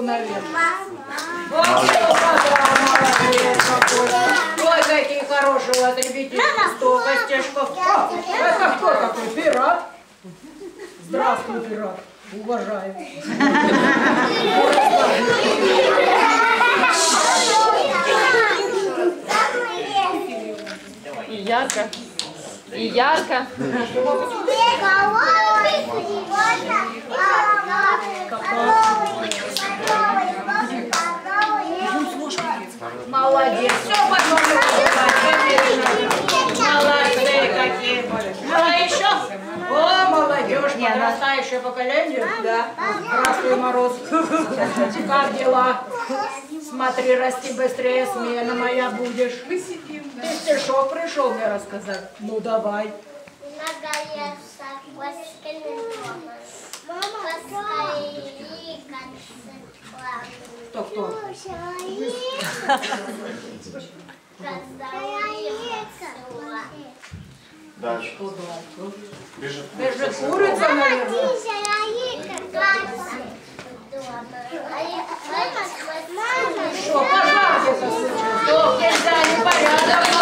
наверх. Ой, какие хорошие у вас ребятишки, 100 костяшков. Это кто такой? Пират? Здравствуй, пират. Уважаю. И ярко. И ярко. Молодец. Все, потом молодцы какие. Ну, а еще? О, молодежь, подрастающее поколение. Да. Здравствуй, Мороз. Как дела? Смотри, расти быстрее, смена моя будешь. Ты стишок пришел мне рассказать? Ну, давай. Кто? Дальше. Бежит курица, наверное. Что, пожар где-то случился? Ох, нельзя, непорядок.